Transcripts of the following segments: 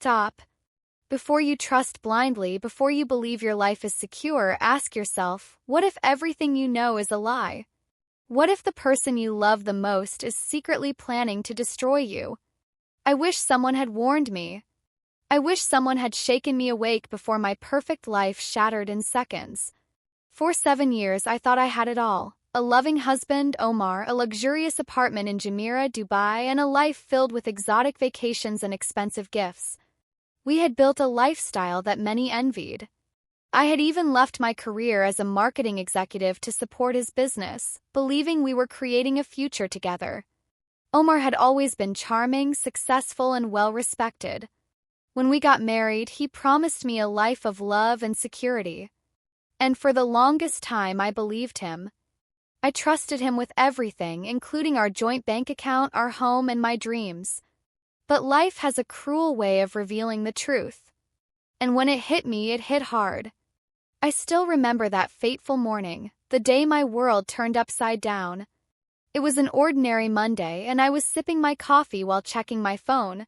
Stop. Before you trust blindly, before you believe your life is secure, ask yourself, what if everything you know is a lie? What if the person you love the most is secretly planning to destroy you? I wish someone had warned me. I wish someone had shaken me awake before my perfect life shattered in seconds. For 7 years, I thought I had it all. A loving husband, Omar, a luxurious apartment in Jumeirah, Dubai, and a life filled with exotic vacations and expensive gifts. We had built a lifestyle that many envied. I had even left my career as a marketing executive to support his business, believing we were creating a future together. Omar had always been charming, successful, and well-respected. When we got married, he promised me a life of love and security. And for the longest time, I believed him. I trusted him with everything, including our joint bank account, our home, and my dreams. But life has a cruel way of revealing the truth. And when it hit me, it hit hard. I still remember that fateful morning, the day my world turned upside down. It was an ordinary Monday, and I was sipping my coffee while checking my phone.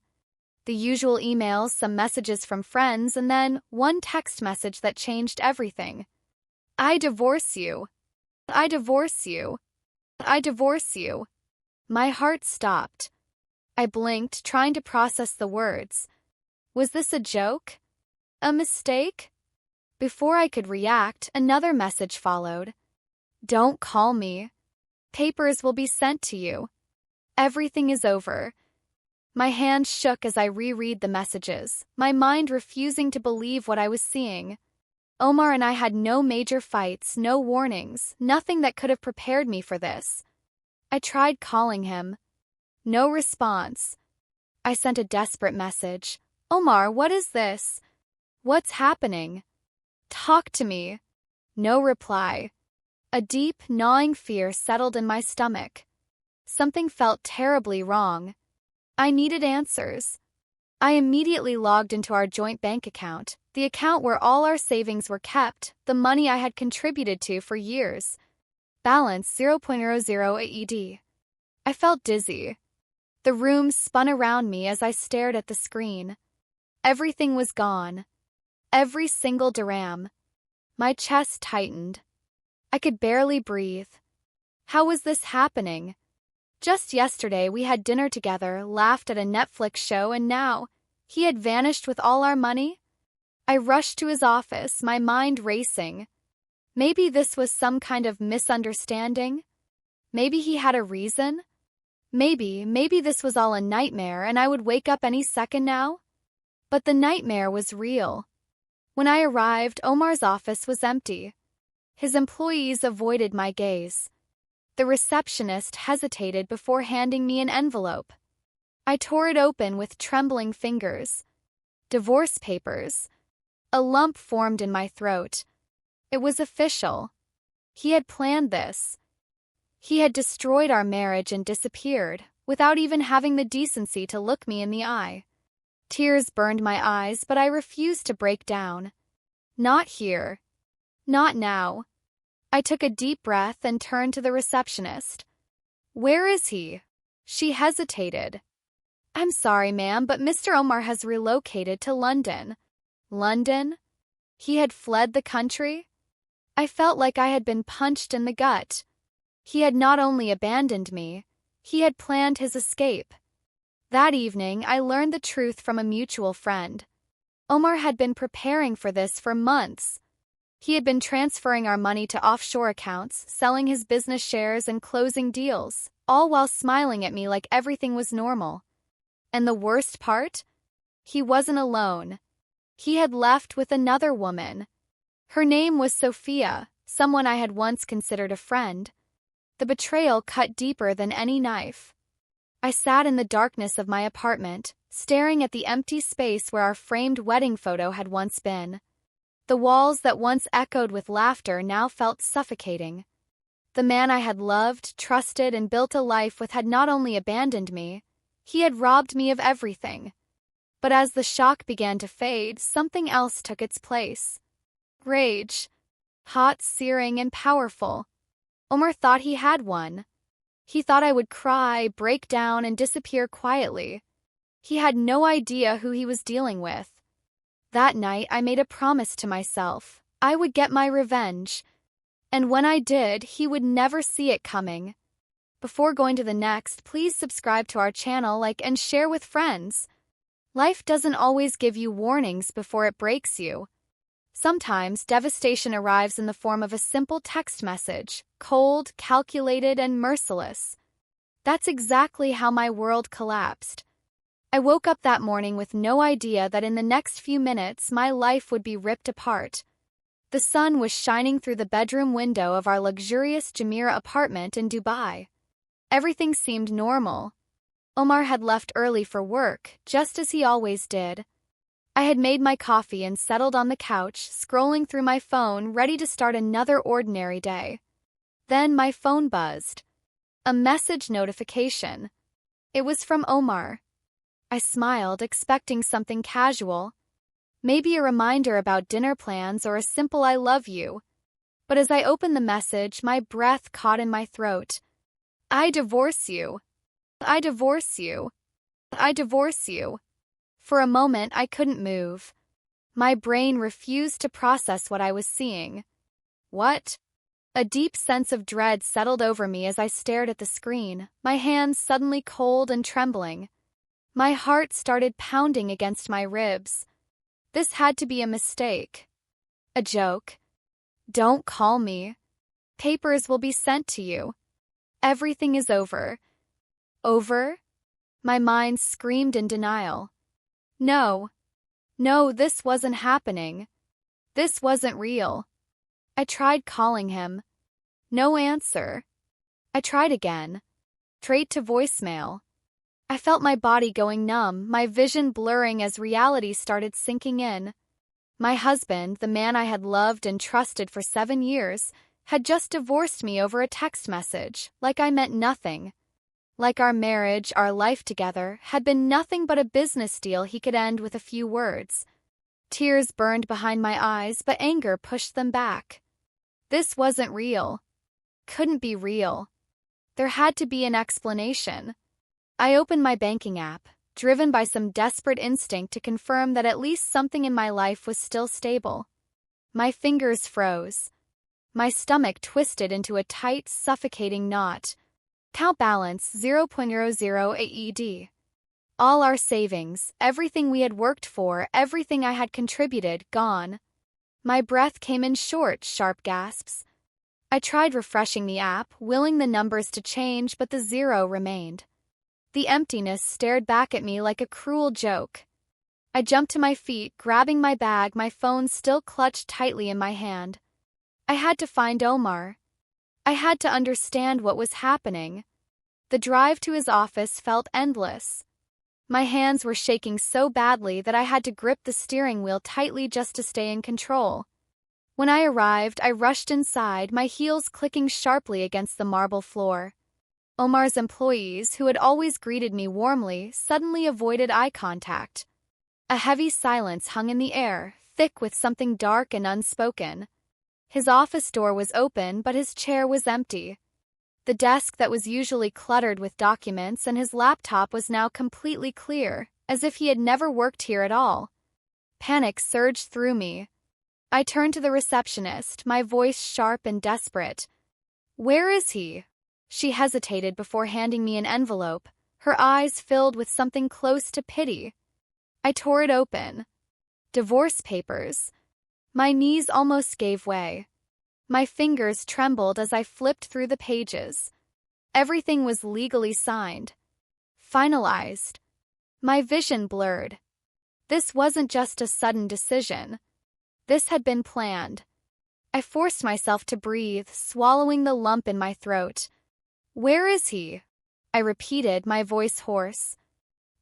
The usual emails, some messages from friends, and then one text message that changed everything. I divorce you. I divorce you. I divorce you. My heart stopped. I blinked, trying to process the words. Was this a joke? A mistake? Before I could react, another message followed. Don't call me. Papers will be sent to you. Everything is over. My hands shook as I reread the messages, my mind refusing to believe what I was seeing. Omar and I had no major fights, no warnings, nothing that could have prepared me for this. I tried calling him. No response. I sent a desperate message. Omar, what is this? What's happening? Talk to me. No reply. A deep, gnawing fear settled in my stomach. Something felt terribly wrong. I needed answers. I immediately logged into our joint bank account, the account where all our savings were kept, the money I had contributed to for years. Balance 0.00 AED. I felt dizzy. The room spun around me as I stared at the screen. Everything was gone. Every single dirham. My chest tightened. I could barely breathe. How was this happening? Just yesterday we had dinner together, laughed at a Netflix show, and now he had vanished with all our money? I rushed to his office, my mind racing. Maybe this was some kind of misunderstanding? Maybe he had a reason? Maybe this was all a nightmare and I would wake up any second now? But the nightmare was real. When I arrived, Omar's office was empty. His employees avoided my gaze. The receptionist hesitated before handing me an envelope. I tore it open with trembling fingers. Divorce papers. A lump formed in my throat. It was official. He had planned this. He had destroyed our marriage and disappeared, without even having the decency to look me in the eye. Tears burned my eyes, but I refused to break down. Not here. Not now. I took a deep breath and turned to the receptionist. Where is he? She hesitated. I'm sorry, ma'am, but Mr. Omar has relocated to London. London? He had fled the country? I felt like I had been punched in the gut. He had not only abandoned me, he had planned his escape. That evening, I learned the truth from a mutual friend. Omar had been preparing for this for months. He had been transferring our money to offshore accounts, selling his business shares and closing deals, all while smiling at me like everything was normal. And the worst part? He wasn't alone. He had left with another woman. Her name was Sophia, someone I had once considered a friend. The betrayal cut deeper than any knife. I sat in the darkness of my apartment, staring at the empty space where our framed wedding photo had once been. The walls that once echoed with laughter now felt suffocating. The man I had loved, trusted, and built a life with had not only abandoned me, he had robbed me of everything. But as the shock began to fade, something else took its place. Rage. Hot, searing, and powerful. Omar thought he had one. He thought I would cry, break down, and disappear quietly. He had no idea who he was dealing with. That night, I made a promise to myself. I would get my revenge. And when I did, he would never see it coming. Before going to the next, please subscribe to our channel, like, and share with friends. Life doesn't always give you warnings before it breaks you. Sometimes devastation arrives in the form of a simple text message, cold, calculated, and merciless. That's exactly how my world collapsed. I woke up that morning with no idea that in the next few minutes my life would be ripped apart. The sun was shining through the bedroom window of our luxurious Jumeirah apartment in Dubai. Everything seemed normal. Omar had left early for work, just as he always did. I had made my coffee and settled on the couch, scrolling through my phone, ready to start another ordinary day. Then my phone buzzed. A message notification. It was from Omar. I smiled, expecting something casual. Maybe a reminder about dinner plans or a simple "I love you." But as I opened the message, my breath caught in my throat. "I divorce you. I divorce you. I divorce you." For a moment, I couldn't move. My brain refused to process what I was seeing. What? A deep sense of dread settled over me as I stared at the screen, my hands suddenly cold and trembling. My heart started pounding against my ribs. This had to be a mistake. A joke. "Don't call me. Papers will be sent to you. Everything is over." Over? My mind screamed in denial. No. No, this wasn't happening. This wasn't real. I tried calling him. No answer. I tried again. Straight to voicemail. I felt my body going numb, my vision blurring as reality started sinking in. My husband, the man I had loved and trusted for 7 years, had just divorced me over a text message, like I meant nothing. Like our marriage, our life together, had been nothing but a business deal he could end with a few words. Tears burned behind my eyes, but anger pushed them back. This wasn't real. Couldn't be real. There had to be an explanation. I opened my banking app, driven by some desperate instinct to confirm that at least something in my life was still stable. My fingers froze. My stomach twisted into a tight, suffocating knot. Account balance 0.00 AED. All our savings, everything we had worked for, everything I had contributed, gone. My breath came in short, sharp gasps. I tried refreshing the app, willing the numbers to change, but the zero remained. The emptiness stared back at me like a cruel joke. I jumped to my feet, grabbing my bag, my phone still clutched tightly in my hand. I had to find Omar. I had to understand what was happening. The drive to his office felt endless. My hands were shaking so badly that I had to grip the steering wheel tightly just to stay in control. When I arrived, I rushed inside, my heels clicking sharply against the marble floor. Omar's employees, who had always greeted me warmly, suddenly avoided eye contact. A heavy silence hung in the air, thick with something dark and unspoken. His office door was open, but his chair was empty. The desk that was usually cluttered with documents and his laptop was now completely clear, as if he had never worked here at all. Panic surged through me. I turned to the receptionist, my voice sharp and desperate. "Where is he?" She hesitated before handing me an envelope, her eyes filled with something close to pity. I tore it open. Divorce papers. My knees almost gave way. My fingers trembled as I flipped through the pages. Everything was legally signed. Finalized. My vision blurred. This wasn't just a sudden decision. This had been planned. I forced myself to breathe, swallowing the lump in my throat. "Where is he?" I repeated, my voice hoarse.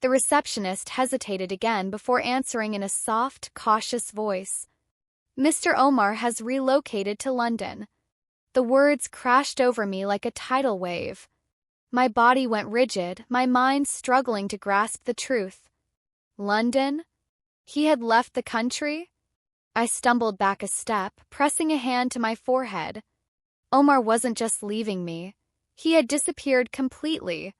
The receptionist hesitated again before answering in a soft, cautious voice. "Mr. Omar has relocated to London." The words crashed over me like a tidal wave. My body went rigid, my mind struggling to grasp the truth. London? He had left the country? I stumbled back a step, pressing a hand to my forehead. Omar wasn't just leaving me. He had disappeared completely.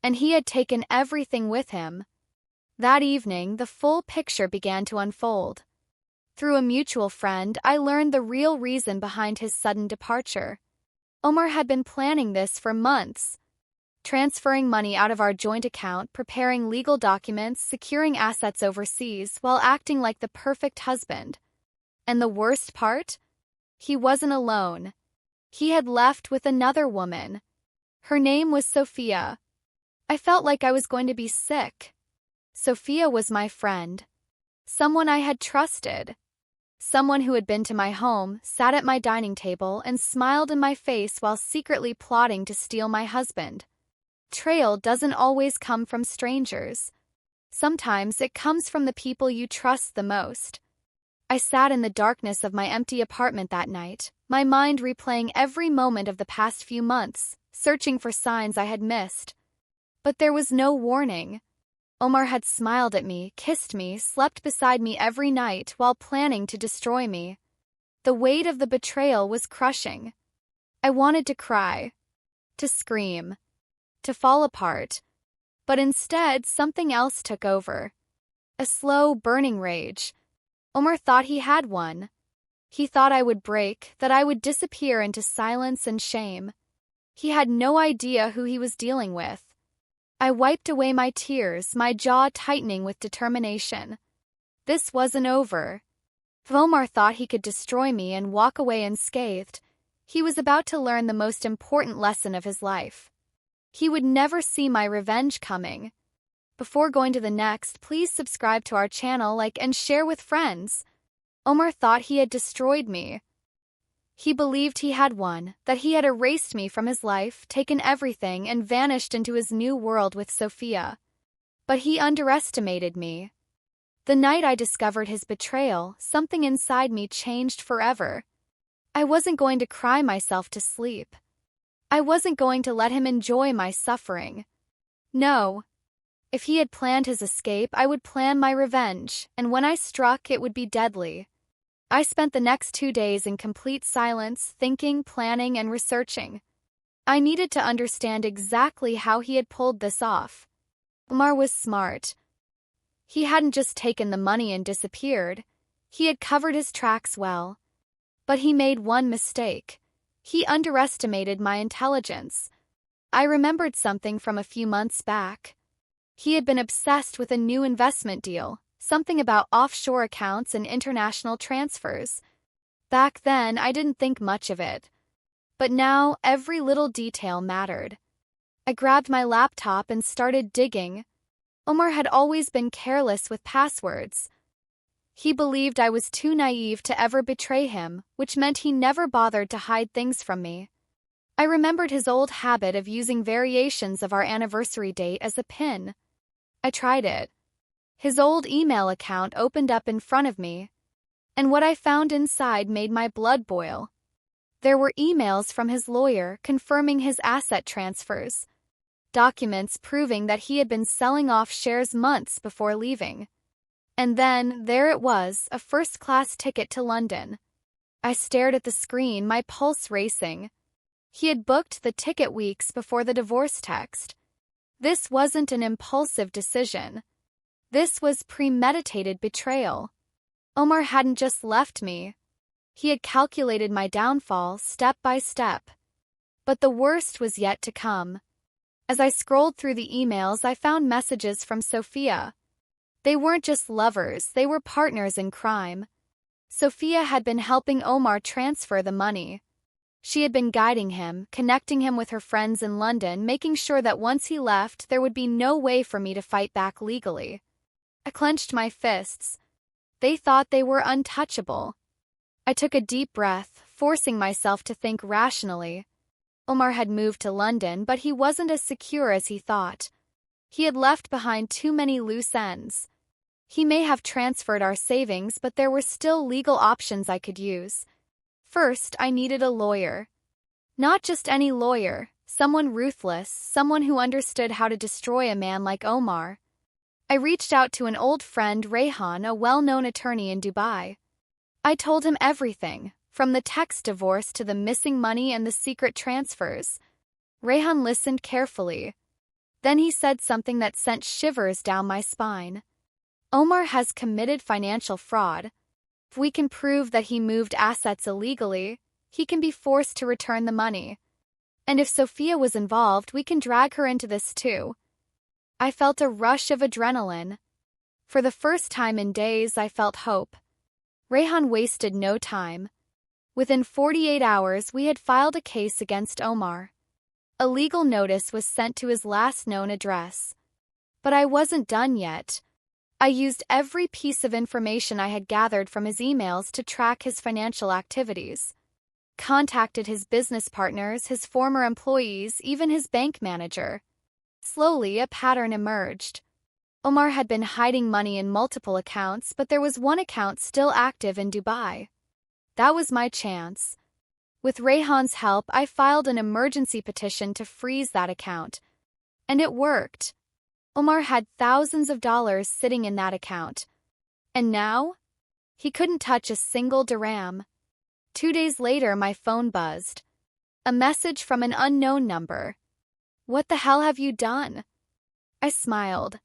And he had taken everything with him. That evening, the full picture began to unfold. Through a mutual friend, I learned the real reason behind his sudden departure. Omar had been planning this for months, transferring money out of our joint account, preparing legal documents, securing assets overseas, while acting like the perfect husband. And the worst part? He wasn't alone. He had left with another woman. Her name was Sophia. I felt like I was going to be sick. Sophia was my friend. Someone I had trusted. Someone who had been to my home, sat at my dining table, and smiled in my face while secretly plotting to steal my husband. Betrayal doesn't always come from strangers. Sometimes it comes from the people you trust the most. I sat in the darkness of my empty apartment that night, my mind replaying every moment of the past few months, searching for signs I had missed. But there was no warning. Omar had smiled at me, kissed me, slept beside me every night while planning to destroy me. The weight of the betrayal was crushing. I wanted to cry, to scream, to fall apart. But instead, something else took over. A slow, burning rage. Omar thought he had one. He thought I would break, that I would disappear into silence and shame. He had no idea who he was dealing with. I wiped away my tears, my jaw tightening with determination. This wasn't over. If Omar thought he could destroy me and walk away unscathed, he was about to learn the most important lesson of his life. He would never see my revenge coming. Before going to the next, please subscribe to our channel, like and share with friends. Omar thought he had destroyed me. He believed he had won, that he had erased me from his life, taken everything, and vanished into his new world with Sophia. But he underestimated me. The night I discovered his betrayal, something inside me changed forever. I wasn't going to cry myself to sleep. I wasn't going to let him enjoy my suffering. No. If he had planned his escape, I would plan my revenge, and when I struck, it would be deadly. I spent the next 2 days in complete silence, thinking, planning, and researching. I needed to understand exactly how he had pulled this off. Omar was smart. He hadn't just taken the money and disappeared. He had covered his tracks well. But he made one mistake. He underestimated my intelligence. I remembered something from a few months back. He had been obsessed with a new investment deal. Something about offshore accounts and international transfers. Back then, I didn't think much of it. But now, every little detail mattered. I grabbed my laptop and started digging. Omar had always been careless with passwords. He believed I was too naive to ever betray him, which meant he never bothered to hide things from me. I remembered his old habit of using variations of our anniversary date as a pin. I tried it. His old email account opened up in front of me, and what I found inside made my blood boil. There were emails from his lawyer confirming his asset transfers, documents proving that he had been selling off shares months before leaving. And then, there it was, a first-class ticket to London. I stared at the screen, my pulse racing. He had booked the ticket weeks before the divorce text. This wasn't an impulsive decision. This was premeditated betrayal. Omar hadn't just left me. He had calculated my downfall step by step. But the worst was yet to come. As I scrolled through the emails, I found messages from Sophia. They weren't just lovers, they were partners in crime. Sophia had been helping Omar transfer the money. She had been guiding him, connecting him with her friends in London, making sure that once he left, there would be no way for me to fight back legally. I clenched my fists. They thought they were untouchable. I took a deep breath, forcing myself to think rationally. Omar had moved to London, but he wasn't as secure as he thought. He had left behind too many loose ends. He may have transferred our savings, but there were still legal options I could use. First, I needed a lawyer. Not just any lawyer, someone ruthless, someone who understood how to destroy a man like Omar. I reached out to an old friend, Rehan, a well-known attorney in Dubai. I told him everything, from the text divorce to the missing money and the secret transfers. Rehan listened carefully. Then he said something that sent shivers down my spine. Omar has committed financial fraud. If we can prove that he moved assets illegally, he can be forced to return the money. And if Sophia was involved, we can drag her into this too. I felt a rush of adrenaline. For the first time in days, I felt hope. Rayhan wasted no time. Within 48 hours, we had filed a case against Omar. A legal notice was sent to his last known address. But I wasn't done yet. I used every piece of information I had gathered from his emails to track his financial activities. Contacted his business partners, his former employees, even his bank manager. Slowly, a pattern emerged. Omar had been hiding money in multiple accounts, but there was one account still active in Dubai. That was my chance. With Rayhan's help, I filed an emergency petition to freeze that account. And it worked. Omar had thousands of dollars sitting in that account. And now? He couldn't touch a single dirham. 2 days later, my phone buzzed. A message from an unknown number. "What the hell have you done?" I smiled.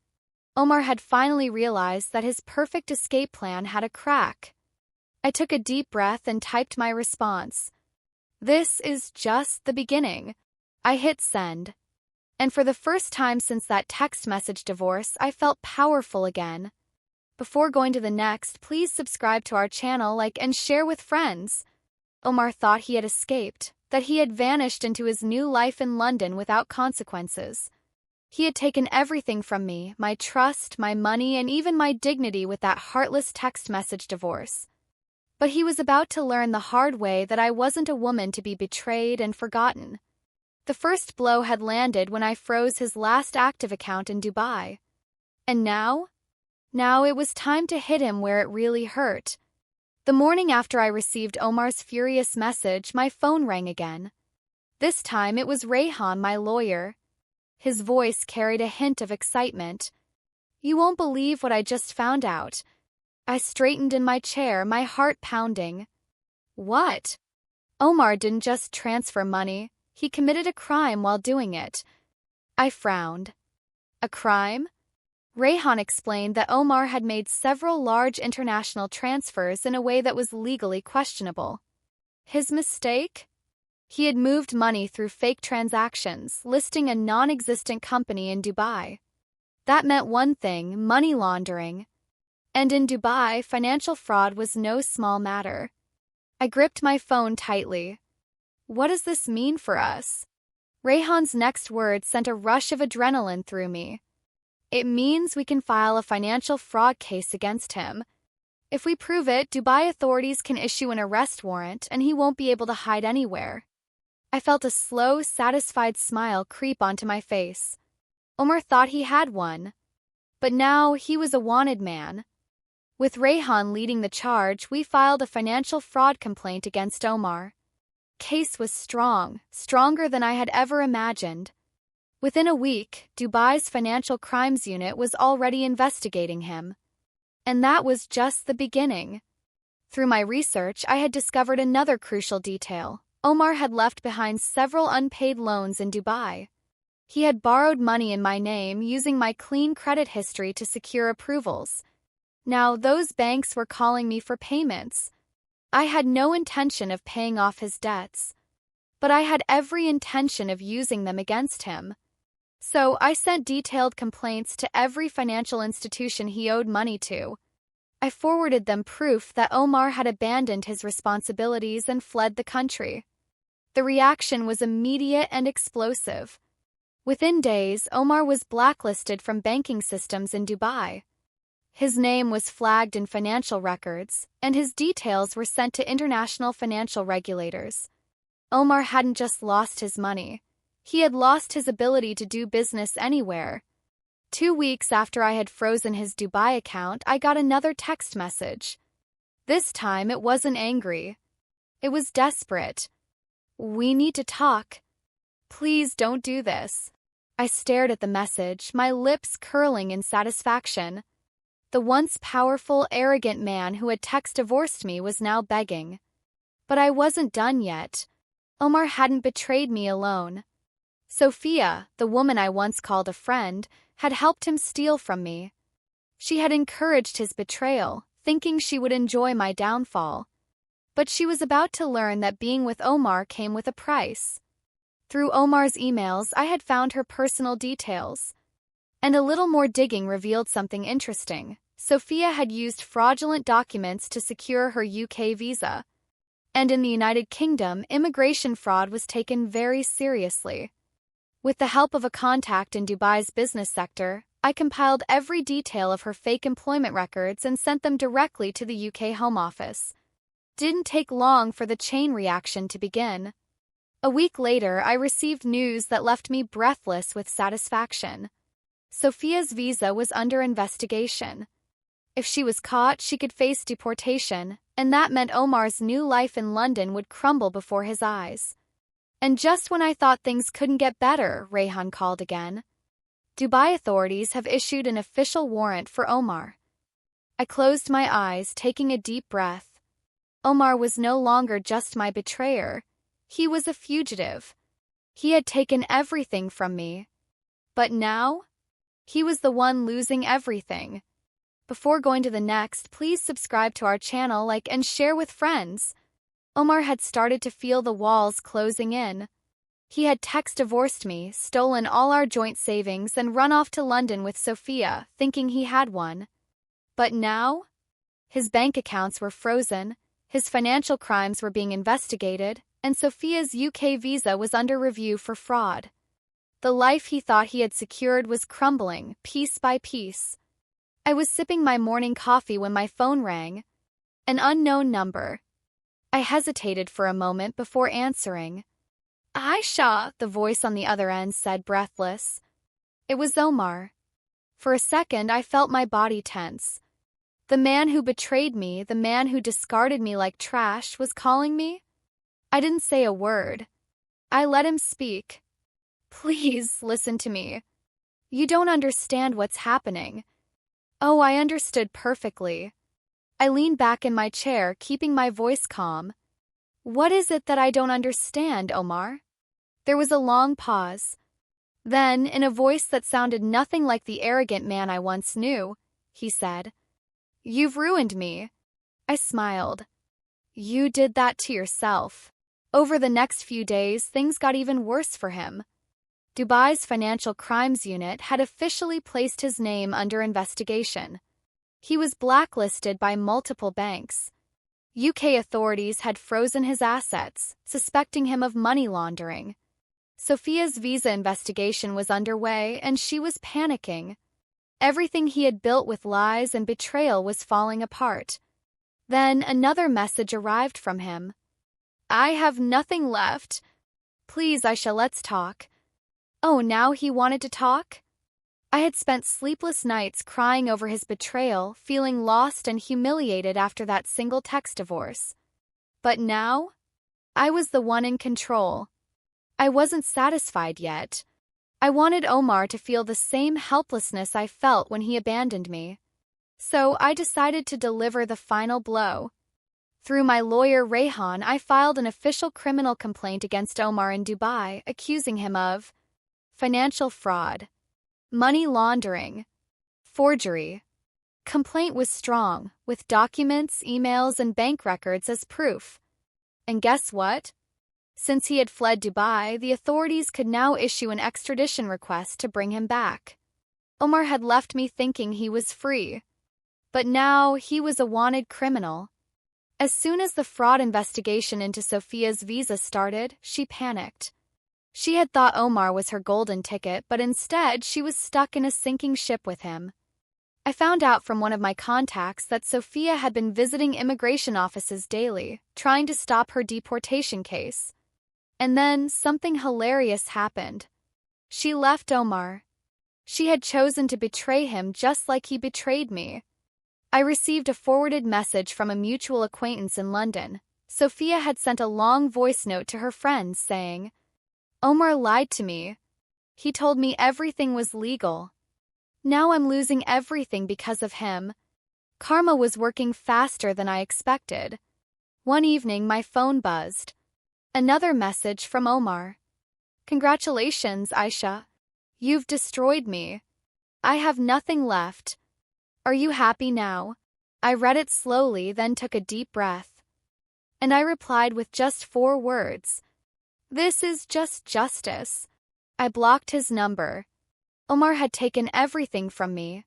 Omar had finally realized that his perfect escape plan had a crack. I took a deep breath and typed my response. "This is just the beginning." I hit send. And for the first time since that text message divorce, I felt powerful again. Before going to the next, please subscribe to our channel, like, and share with friends. Omar thought he had escaped, that he had vanished into his new life in London without consequences. He had taken everything from me, my trust, my money, and even my dignity with that heartless text message divorce. But he was about to learn the hard way that I wasn't a woman to be betrayed and forgotten. The first blow had landed when I froze his last active account in Dubai. And now? Now it was time to hit him where it really hurt. The morning after I received Omar's furious message, my phone rang again. This time it was Rayhan, my lawyer. His voice carried a hint of excitement. "You won't believe what I just found out." I straightened in my chair, my heart pounding. "What?" "Omar didn't just transfer money. He committed a crime while doing it." I frowned. "A crime?" Rayhan explained that Omar had made several large international transfers in a way that was legally questionable. His mistake? He had moved money through fake transactions, listing a non-existent company in Dubai. That meant one thing: money laundering. And in Dubai, financial fraud was no small matter. I gripped my phone tightly. What does this mean for us? Rayhan's next words sent a rush of adrenaline through me. "It means we can file a financial fraud case against him. If we prove it, Dubai authorities can issue an arrest warrant and he won't be able to hide anywhere." I felt a slow, satisfied smile creep onto my face. Omar thought he had one. But now he was a wanted man. With Rayhan leading the charge, we filed a financial fraud complaint against Omar. Case was strong, stronger than I had ever imagined. Within a week, Dubai's Financial Crimes Unit was already investigating him. And that was just the beginning. Through my research, I had discovered another crucial detail. Omar had left behind several unpaid loans in Dubai. He had borrowed money in my name, using my clean credit history to secure approvals. Now, those banks were calling me for payments. I had no intention of paying off his debts, but I had every intention of using them against him. So I sent detailed complaints to every financial institution he owed money to. I forwarded them proof that Omar had abandoned his responsibilities and fled the country. The reaction was immediate and explosive. Within days, Omar was blacklisted from banking systems in Dubai. His name was flagged in financial records, and his details were sent to international financial regulators. Omar hadn't just lost his money. He had lost his ability to do business anywhere. 2 weeks after I had frozen his Dubai account, I got another text message. This time, it wasn't angry. It was desperate. "We need to talk. Please don't do this." I stared at the message, my lips curling in satisfaction. The once powerful, arrogant man who had text-divorced me was now begging. But I wasn't done yet. Omar hadn't betrayed me alone. Sophia, the woman I once called a friend, had helped him steal from me. She had encouraged his betrayal, thinking she would enjoy my downfall. But she was about to learn that being with Omar came with a price. Through Omar's emails, I had found her personal details. And a little more digging revealed something interesting. Sophia had used fraudulent documents to secure her UK visa. And in the United Kingdom, immigration fraud was taken very seriously. With the help of a contact in Dubai's business sector, I compiled every detail of her fake employment records and sent them directly to the UK Home Office. Didn't take long for the chain reaction to begin. A week later, I received news that left me breathless with satisfaction. Sophia's visa was under investigation. If she was caught, she could face deportation, and that meant Omar's new life in London would crumble before his eyes. And just when I thought things couldn't get better, Rayhan called again. Dubai authorities have issued an official warrant for Omar. I closed my eyes, taking a deep breath. Omar was no longer just my betrayer. He was a fugitive. He had taken everything from me. But now, he was the one losing everything. Before going to the next, please subscribe to our channel, like and share with friends. Omar had started to feel the walls closing in. He had text-divorced me, stolen all our joint savings, and run off to London with Sophia, thinking he had one. But now? His bank accounts were frozen, his financial crimes were being investigated, and Sophia's UK visa was under review for fraud. The life he thought he had secured was crumbling, piece by piece. I was sipping my morning coffee when my phone rang. An unknown number. I hesitated for a moment before answering. "Aisha," the voice on the other end said, breathless. It was Omar. For a second, I felt my body tense. The man who betrayed me, the man who discarded me like trash, was calling me? I didn't say a word. I let him speak. "Please, listen to me. You don't understand what's happening." Oh, I understood perfectly. I leaned back in my chair, keeping my voice calm. "What is it that I don't understand, Omar?" There was a long pause. Then, in a voice that sounded nothing like the arrogant man I once knew, he said, "You've ruined me." I smiled. "You did that to yourself." Over the next few days, things got even worse for him. Dubai's Financial Crimes Unit had officially placed his name under investigation. He was blacklisted by multiple banks. UK authorities had frozen his assets, suspecting him of money laundering. Sophia's visa investigation was underway, and she was panicking. Everything he had built with lies and betrayal was falling apart. Then another message arrived from him. "I have nothing left. Please, Aisha, let's talk." Oh, now he wanted to talk? I had spent sleepless nights crying over his betrayal, feeling lost and humiliated after that single text divorce. But now? I was the one in control. I wasn't satisfied yet. I wanted Omar to feel the same helplessness I felt when he abandoned me. So I decided to deliver the final blow. Through my lawyer Rayhan, I filed an official criminal complaint against Omar in Dubai, accusing him of financial fraud, money laundering, forgery. Complaint was strong, with documents, emails, and bank records as proof. And guess what? Since he had fled Dubai, the authorities could now issue an extradition request to bring him back. Omar had left me thinking he was free. But now he was a wanted criminal. As soon as the fraud investigation into Sophia's visa started, she panicked. She had thought Omar was her golden ticket, but instead she was stuck in a sinking ship with him. I found out from one of my contacts that Sophia had been visiting immigration offices daily, trying to stop her deportation case. And then something hilarious happened. She left Omar. She had chosen to betray him just like he betrayed me. I received a forwarded message from a mutual acquaintance in London. Sophia had sent a long voice note to her friends saying, "Omar lied to me. He told me everything was legal. Now I'm losing everything because of him." Karma was working faster than I expected. One evening, my phone buzzed. Another message from Omar. Congratulations, Aisha. You've destroyed me. I have nothing left. Are you happy now? I read it slowly, then took a deep breath. And I replied with just 4 words. This is just justice. I blocked his number. Omar had taken everything from me.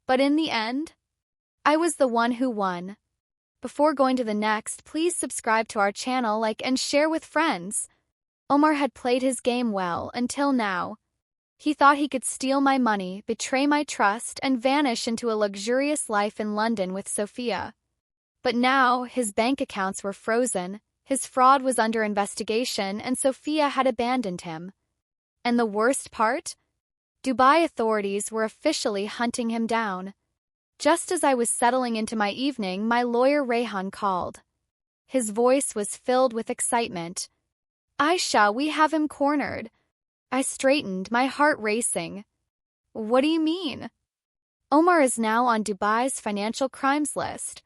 But in the end, I was the one who won. Before going to the next, please subscribe to our channel, like and share with friends. Omar had played his game well until now. He thought he could steal my money, betray my trust, and vanish into a luxurious life in London with Sophia. But now, his bank accounts were frozen, his fraud was under investigation, and Sophia had abandoned him. And the worst part? Dubai authorities were officially hunting him down. Just as I was settling into my evening, my lawyer Rehan called. His voice was filled with excitement. Aisha, we have him cornered. I straightened, my heart racing. What do you mean? Omar is now on Dubai's financial crimes list.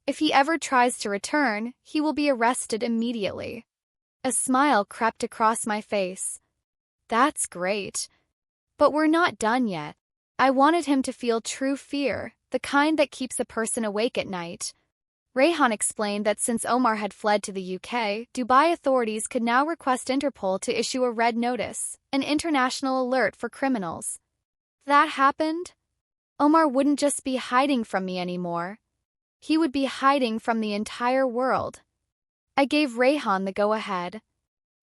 If he ever tries to return, he will be arrested immediately. A smile crept across my face. That's great. But we're not done yet. I wanted him to feel true fear, the kind that keeps a person awake at night. Rehan explained that since Omar had fled to the UK, Dubai authorities could now request Interpol to issue a red notice, an international alert for criminals. That happened? Omar wouldn't just be hiding from me anymore. He would be hiding from the entire world. I gave Rehan the go-ahead.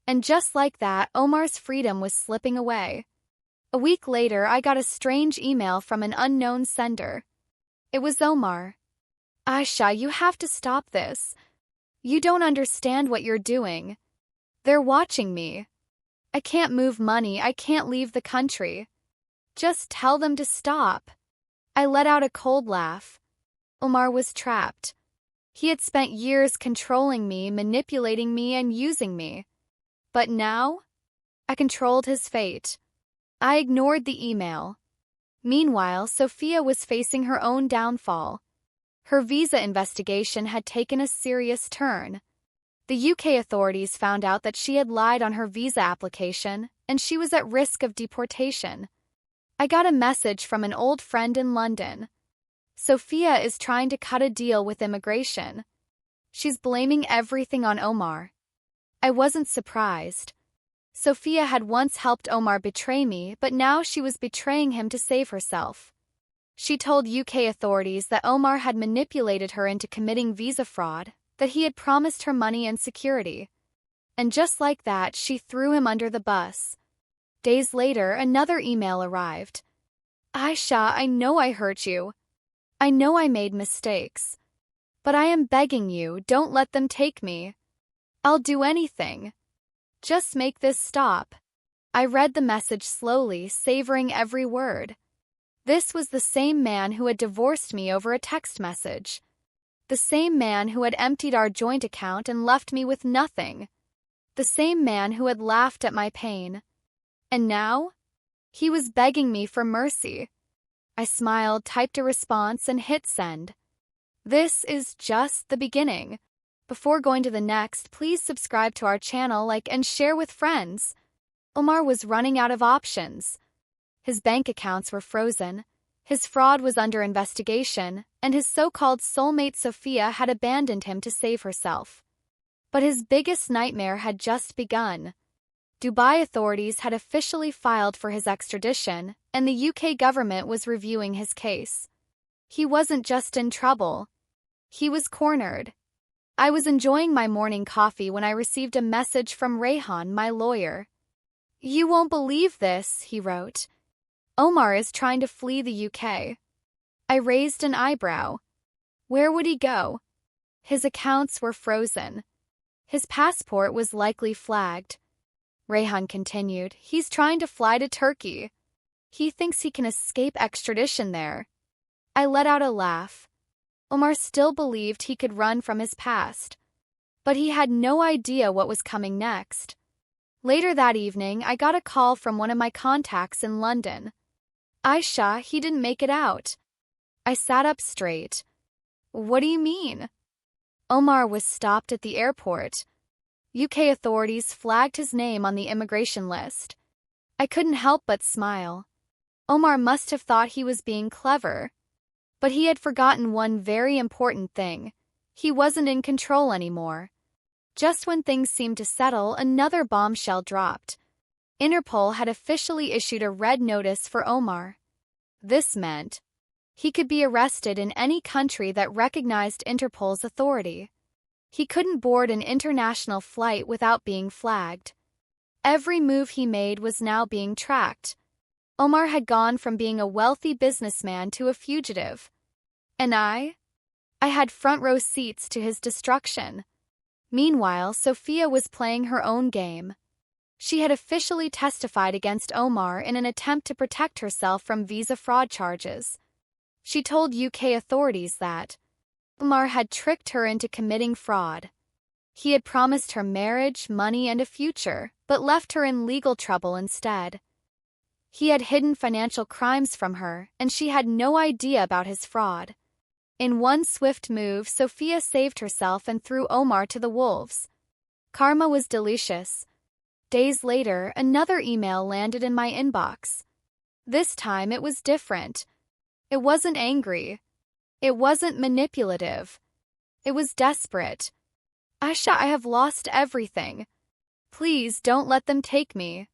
And just like that, Omar's freedom was slipping away. A week later, I got a strange email from an unknown sender. It was Omar. Aisha, you have to stop this. You don't understand what you're doing. They're watching me. I can't move money, I can't leave the country. Just tell them to stop. I let out a cold laugh. Omar was trapped. He had spent years controlling me, manipulating me, and using me. But now, I controlled his fate. I ignored the email. Meanwhile, Sophia was facing her own downfall. Her visa investigation had taken a serious turn. The UK authorities found out that she had lied on her visa application, and she was at risk of deportation. I got a message from an old friend in London. Sophia is trying to cut a deal with immigration. She's blaming everything on Omar. I wasn't surprised. Sophia had once helped Omar betray me, but now she was betraying him to save herself. She told UK authorities that Omar had manipulated her into committing visa fraud, that he had promised her money and security. And just like that, she threw him under the bus. Days later, another email arrived. Aisha, I know I hurt you. I know I made mistakes. But I am begging you, don't let them take me. I'll do anything. Just make this stop. I read the message slowly, savoring every word. This was the same man who had divorced me over a text message. The same man who had emptied our joint account and left me with nothing. The same man who had laughed at my pain. And now? He was begging me for mercy. I smiled, typed a response, and hit send. This is just the beginning. Before going to the next, please subscribe to our channel, like and share with friends. Omar was running out of options. His bank accounts were frozen, his fraud was under investigation, and his so-called soulmate Sophia had abandoned him to save herself. But his biggest nightmare had just begun. Dubai authorities had officially filed for his extradition, and the UK government was reviewing his case. He wasn't just in trouble. He was cornered. I was enjoying my morning coffee when I received a message from Rehan, my lawyer. You won't believe this, he wrote. Omar is trying to flee the UK. I raised an eyebrow. Where would he go? His accounts were frozen. His passport was likely flagged. Rehan continued, he's trying to fly to Turkey. He thinks he can escape extradition there. I let out a laugh. Omar still believed he could run from his past. But he had no idea what was coming next. Later that evening, I got a call from one of my contacts in London. Aisha, he didn't make it out. I sat up straight. What do you mean? Omar was stopped at the airport. UK authorities flagged his name on the immigration list. I couldn't help but smile. Omar must have thought he was being clever. But he had forgotten one very important thing. He wasn't in control anymore. Just when things seemed to settle, another bombshell dropped. Interpol had officially issued a red notice for Omar. This meant he could be arrested in any country that recognized Interpol's authority. He couldn't board an international flight without being flagged. Every move he made was now being tracked. Omar had gone from being a wealthy businessman to a fugitive. And I had front-row seats to his destruction. Meanwhile, Sophia was playing her own game. She had officially testified against Omar in an attempt to protect herself from visa fraud charges. She told UK authorities that Omar had tricked her into committing fraud. He had promised her marriage, money, and a future, but left her in legal trouble instead. He had hidden financial crimes from her, and she had no idea about his fraud. In one swift move, Sophia saved herself and threw Omar to the wolves. Karma was delicious. Days later, another email landed in my inbox. This time it was different. It wasn't angry. It wasn't manipulative. It was desperate. Aisha, I have lost everything. Please don't let them take me.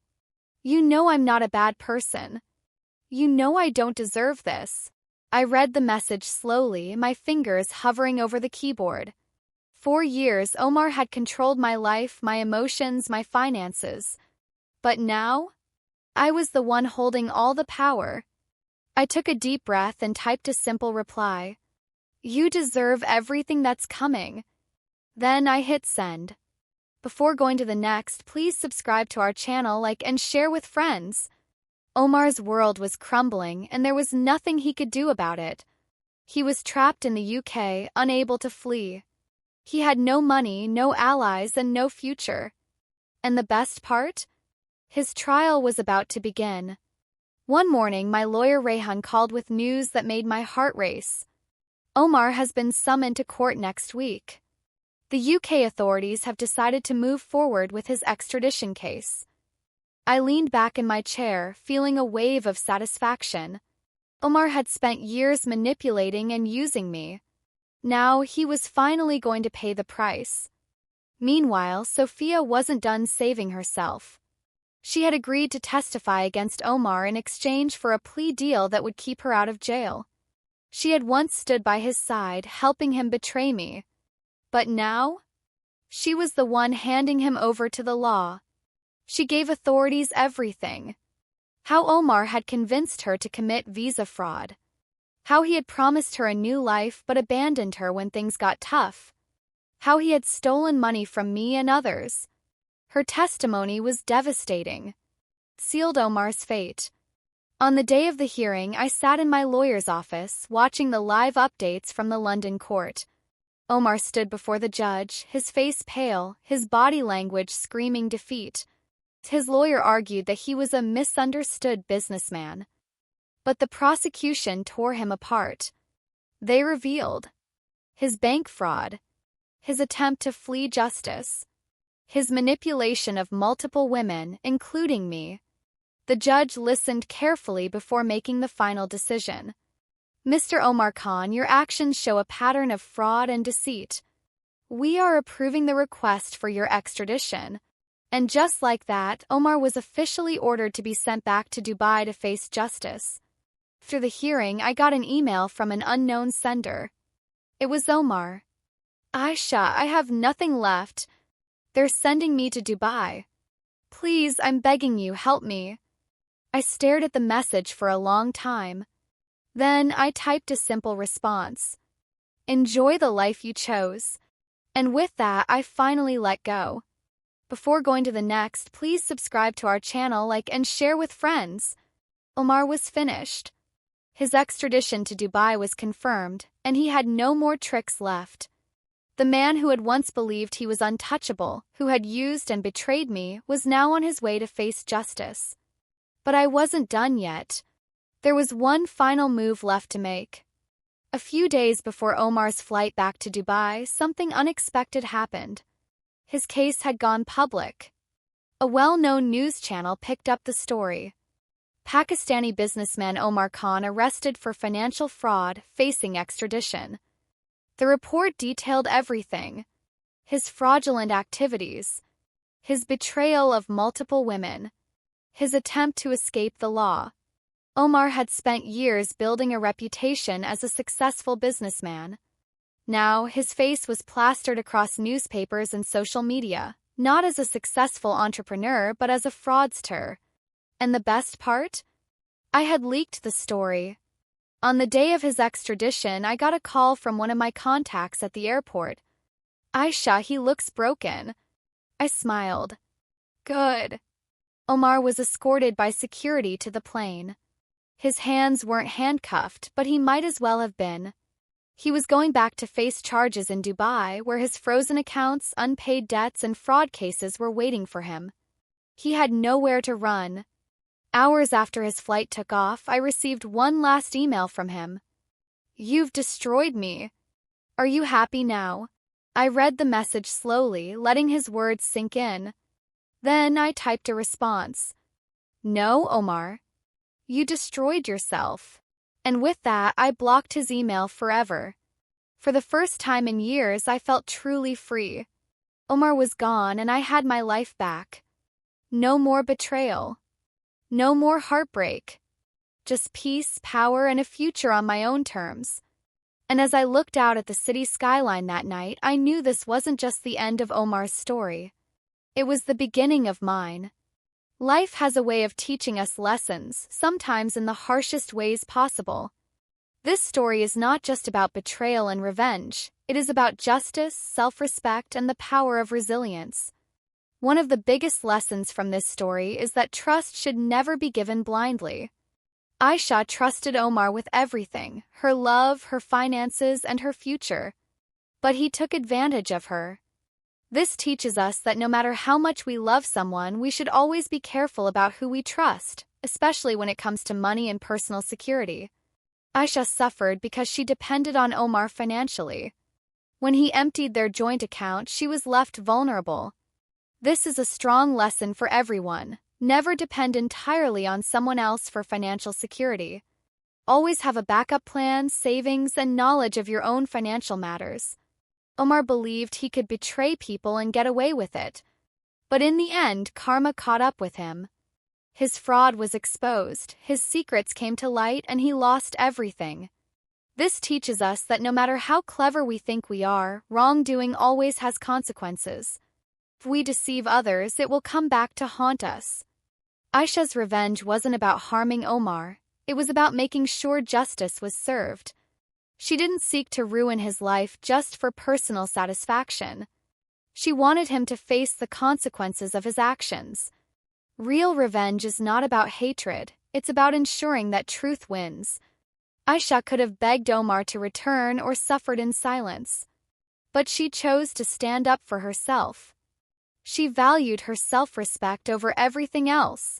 You know I'm not a bad person. You know I don't deserve this. I read the message slowly, my fingers hovering over the keyboard. 4 years, Omar had controlled my life, my emotions, my finances. But now, I was the one holding all the power. I took a deep breath and typed a simple reply. You deserve everything that's coming. Then I hit send. Before going to the next, please subscribe to our channel, like, and share with friends. Omar's world was crumbling, and there was nothing he could do about it. He was trapped in the UK, unable to flee. He had no money, no allies, and no future. And the best part? His trial was about to begin. One morning, my lawyer Rehan called with news that made my heart race. Omar has been summoned to court next week. The UK authorities have decided to move forward with his extradition case. I leaned back in my chair, feeling a wave of satisfaction. Omar had spent years manipulating and using me. Now he was finally going to pay the price. Meanwhile, Sophia wasn't done saving herself. She had agreed to testify against Omar in exchange for a plea deal that would keep her out of jail. She had once stood by his side, helping him betray me. But now, she was the one handing him over to the law. She gave authorities everything. How Omar had convinced her to commit visa fraud. How he had promised her a new life but abandoned her when things got tough. How he had stolen money from me and others. Her testimony was devastating. Sealed Omar's fate. On the day of the hearing, I sat in my lawyer's office, watching the live updates from the London court. Omar stood before the judge, his face pale, his body language screaming defeat. His lawyer argued that he was a misunderstood businessman. But the prosecution tore him apart. They revealed his bank fraud, his attempt to flee justice, his manipulation of multiple women, including me. The judge listened carefully before making the final decision. Mr. Omar Khan, your actions show a pattern of fraud and deceit. We are approving the request for your extradition. And just like that, Omar was officially ordered to be sent back to Dubai to face justice. After the hearing, I got an email from an unknown sender. It was Omar. Aisha, I have nothing left. They're sending me to Dubai. Please, I'm begging you, help me. I stared at the message for a long time. Then I typed a simple response. Enjoy the life you chose. And with that, I finally let go. Before going to the next, please subscribe to our channel, like, and share with friends. Omar was finished. His extradition to Dubai was confirmed, and he had no more tricks left. The man who had once believed he was untouchable, who had used and betrayed me, was now on his way to face justice. But I wasn't done yet. There was one final move left to make. A few days before Omar's flight back to Dubai, something unexpected happened. His case had gone public. A well-known news channel picked up the story. Pakistani businessman Omar Khan arrested for financial fraud, facing extradition. The report detailed everything: his fraudulent activities, his betrayal of multiple women, his attempt to escape the law. Omar had spent years building a reputation as a successful businessman. Now, his face was plastered across newspapers and social media, not as a successful entrepreneur but as a fraudster. And the best part? I had leaked the story. On the day of his extradition, I got a call from one of my contacts at the airport. "Aisha, he looks broken." I smiled. Good. Omar was escorted by security to the plane. His hands weren't handcuffed, but he might as well have been. He was going back to face charges in Dubai, where his frozen accounts, unpaid debts, and fraud cases were waiting for him. He had nowhere to run. Hours after his flight took off, I received one last email from him. "You've destroyed me. Are you happy now?" I read the message slowly, letting his words sink in. Then I typed a response. "No, Omar. You destroyed yourself." And with that, I blocked his email forever. For the first time in years, I felt truly free. Omar was gone, and I had my life back. No more betrayal. No more heartbreak. Just peace, power, and a future on my own terms. And as I looked out at the city skyline that night, I knew this wasn't just the end of Omar's story. It was the beginning of mine. Life has a way of teaching us lessons, sometimes in the harshest ways possible. This story is not just about betrayal and revenge. It is about justice, self-respect, and the power of resilience. One of the biggest lessons from this story is that trust should never be given blindly. Aisha trusted Omar with everything: her love, her finances, and her future. But he took advantage of her. This teaches us that no matter how much we love someone, we should always be careful about who we trust, especially when it comes to money and personal security. Aisha suffered because she depended on Omar financially. When he emptied their joint account, she was left vulnerable. This is a strong lesson for everyone. Never depend entirely on someone else for financial security. Always have a backup plan, savings, and knowledge of your own financial matters. Omar believed he could betray people and get away with it. But in the end, karma caught up with him. His fraud was exposed, his secrets came to light, and he lost everything. This teaches us that no matter how clever we think we are, wrongdoing always has consequences. If we deceive others, it will come back to haunt us. Aisha's revenge wasn't about harming Omar. It was about making sure justice was served. She didn't seek to ruin his life just for personal satisfaction. She wanted him to face the consequences of his actions. Real revenge is not about hatred, it's about ensuring that truth wins. Aisha could have begged Omar to return or suffered in silence. But she chose to stand up for herself. She valued her self-respect over everything else.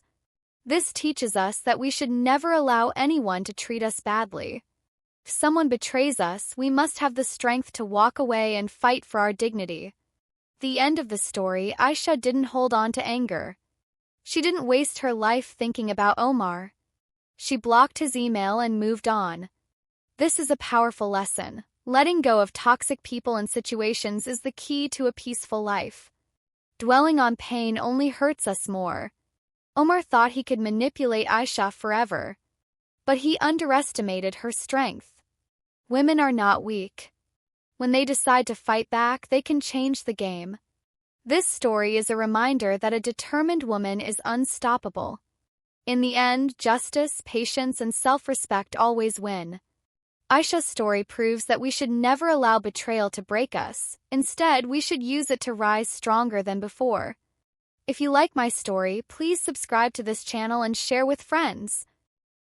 This teaches us that we should never allow anyone to treat us badly. If someone betrays us, we must have the strength to walk away and fight for our dignity. The end of the story, Aisha didn't hold on to anger. She didn't waste her life thinking about Omar. She blocked his email and moved on. This is a powerful lesson. Letting go of toxic people and situations is the key to a peaceful life. Dwelling on pain only hurts us more. Omar thought he could manipulate Aisha forever. But he underestimated her strength. Women are not weak. When they decide to fight back, they can change the game. This story is a reminder that a determined woman is unstoppable. In the end, justice, patience, and self-respect always win. Aisha's story proves that we should never allow betrayal to break us. Instead, we should use it to rise stronger than before. If you like my story, please subscribe to this channel and share with friends.